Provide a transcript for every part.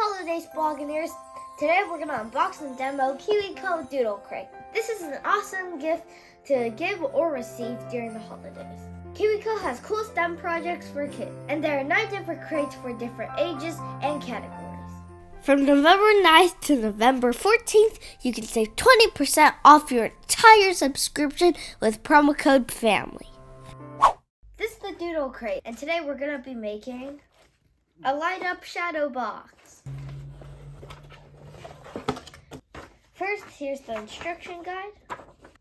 holidays, Bloggineers. Today we're going to unbox and demo KiwiCo Doodle Crate. This is an awesome gift to give or receive during the holidays. KiwiCo has cool STEM projects for kids, and there are 9 different crates for different ages and categories. From November 9th to November 14th, you can save 20% off your entire subscription with promo code FAMILY. This is the Doodle Crate, and today we're going to be making a light-up shadow box. First, here's the instruction guide.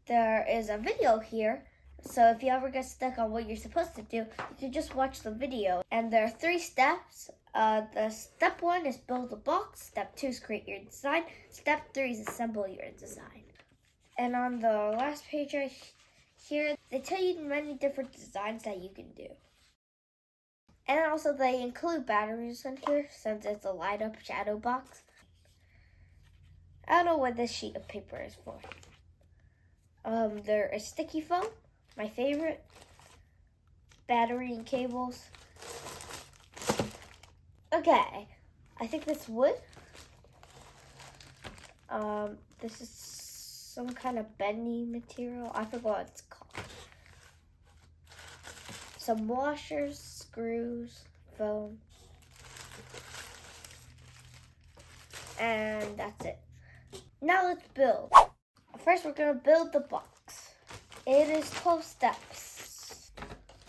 There is a video here, so if you ever get stuck on what you're supposed to do, you can just watch the video. And there are 3 steps. The step 1 is build a box. Step 2 is create your design. Step 3 is assemble your design. And on the last page right here, they tell you many different designs that you can do. And also they include batteries in here since it's a light up shadow box. I don't know what this sheet of paper is for. There is sticky foam, my favorite, battery and cables. Okay, I think this wood. This is some kind of bendy material. I forgot what it's called. Some washers, screws, foam, and that's it. Now let's build. First, we're gonna build the box. It is 12 steps.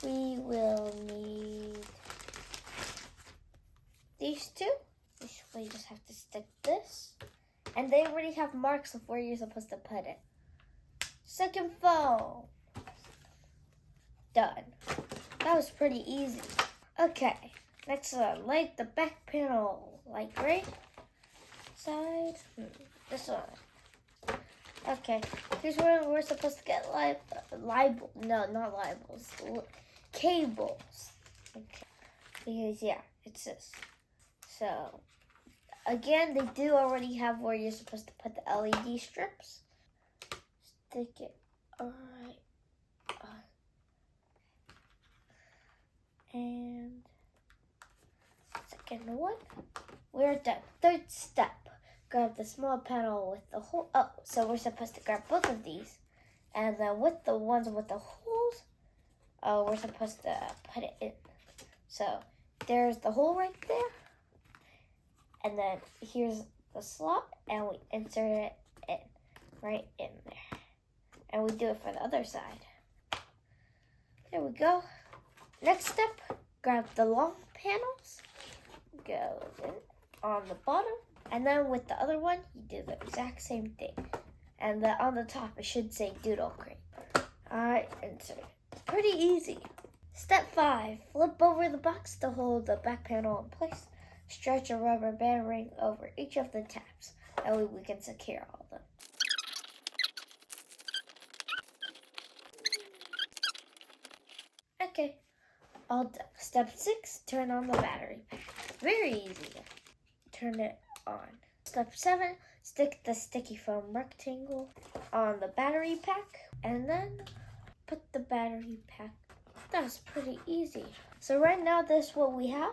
We will need these 2. We just have to stick this. And they already have marks of where you're supposed to put it. Second foam. Done. That was pretty easy. Okay, next light the back panel. Like right side. This one. Okay, here's where we're supposed to get cables. Okay, because yeah, it's this. So, again, they do already have where you're supposed to put the LED strips. Stick it right on. And second one, we're done. Third step. Grab the small panel with the hole. Oh, so we're supposed to grab both of these. And then with the ones with the holes, we're supposed to put it in. So there's the hole right there. And then here's the slot, and we insert it in, right in there. And we do it for the other side. There we go. Next step, grab the long panels, go in on the bottom. And then with the other one, you do the exact same thing. And on the top, it should say Doodle Crate. Alright, insert it. Pretty easy. Step 5, flip over the box to hold the back panel in place. Stretch a rubber band ring over each of the tabs. That way we can secure all of them. Okay, all done. Step 6, turn on the battery pack. Very easy. Turn it on. Step 7, stick the sticky foam rectangle on the battery pack and then put the battery pack. That's pretty easy. So right now this is what we have.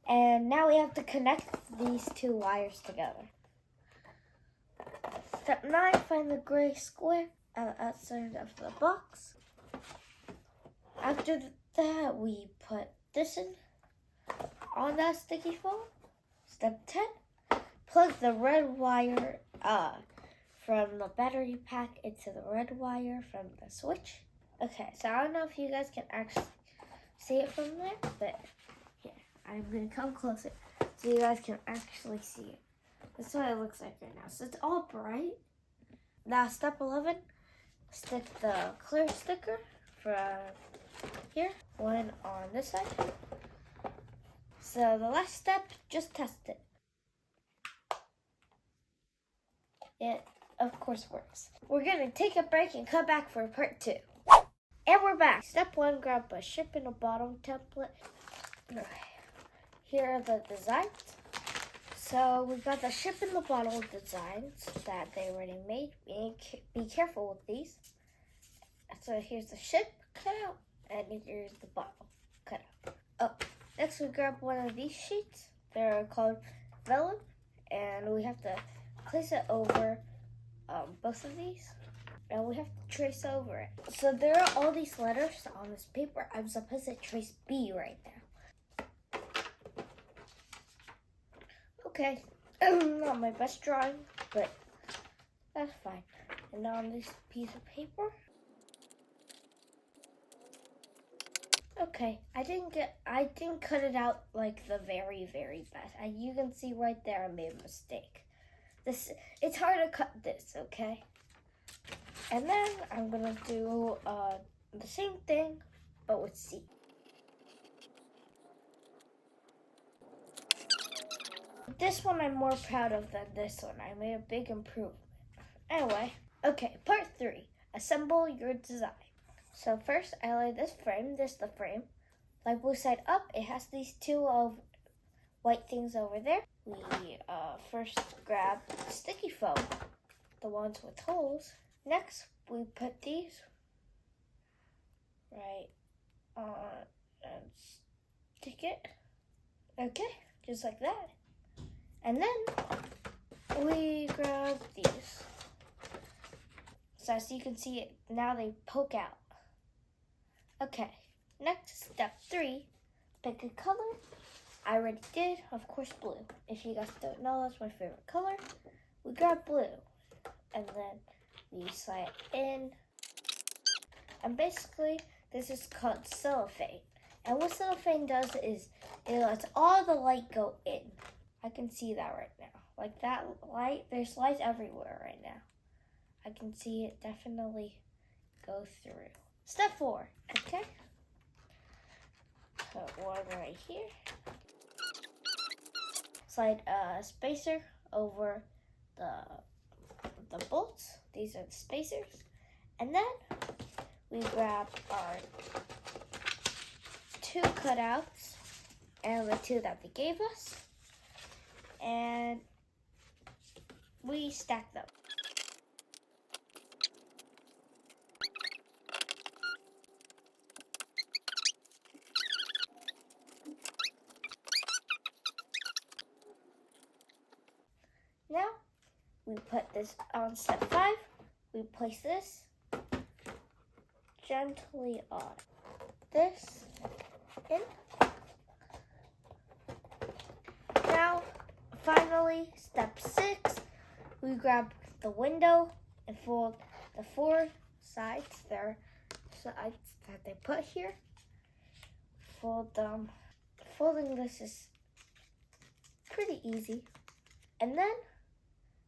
And now we have to connect these 2 wires together. Step 9, find the gray square outside of the box. After that, we put this in on that sticky foam. Step 10, plug the red wire from the battery pack into the red wire from the switch. Okay, so I don't know if you guys can actually see it from there, but yeah, I'm going to come closer so you guys can actually see it. That's what it looks like right now. So it's all bright. Now step 11, stick the clear sticker from here, one on this side. So the last step, just test it. It, of course, works. We're going to take a break and come back for part 2. And we're back. Step 1, grab a ship in a bottle template. Here are the designs. So we got the ship in the bottle designs that they already made. Be careful with these. So here's the ship cut out, and here's the bottle cut out. Oh, next we grab one of these sheets They're called vellum, and we have to place it over both of these, and we have to trace over it. So there are all these letters on this paper. I'm supposed to trace B right now. Okay, not my best drawing, but that's fine. And now on this piece of paper. Okay, I didn't cut it out like the very best. And you can see right there I made a mistake. It's hard to cut this, okay? And then I'm gonna do the same thing, but with C. This one I'm more proud of than this one. I made a big improvement. Anyway, okay, part 3. Assemble your design. So first, I lay this frame. This is the frame. Like blue side up, it has these two white things over there. We first grab sticky foam, the ones with holes. Next, we put these right on and stick it. Okay, just like that. And then we grab these. So as you can see, now they poke out. Okay, next, step 3, pick a color. I already did, of course, blue. If you guys don't know, that's my favorite color. We grab blue, and then we slide it in. And basically, this is called cellophane. And what cellophane does is it lets all the light go in. I can see that right now. Like that light, there's light everywhere right now. I can see it definitely go through. Step 4, okay? Put one right here. Slide a spacer over the bolts. These are the spacers. And then we grab our 2 cutouts and the 2 that they gave us. And we stack them. Now, we put this on step 5. We place this gently on. This in. Now, finally, step 6. We grab the window and fold the 4 sides. There are sides that they put here. Fold them. Folding this is pretty easy. And then,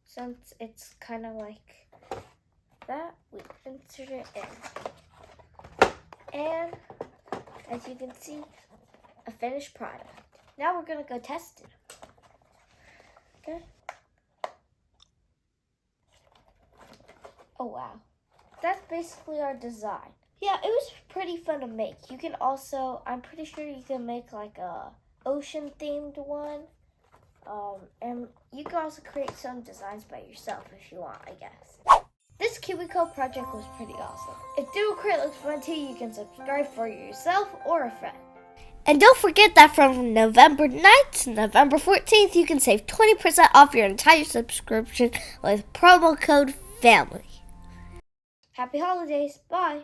since it's kind of like that, we insert it in. And as you can see, a finished product. Now we're gonna go test it. Okay. Oh wow. That's basically our design. Yeah, it was pretty fun to make. You can also, I'm pretty sure you can make like a ocean themed one. And you can also create some designs by yourself if you want, I guess. This KiwiCo project was pretty awesome. If Doodle Crate looks fun too, you can subscribe for yourself or a friend. And don't forget that from November 9th to November 14th, you can save 20% off your entire subscription with promo code FAMILY. Happy holidays. Bye.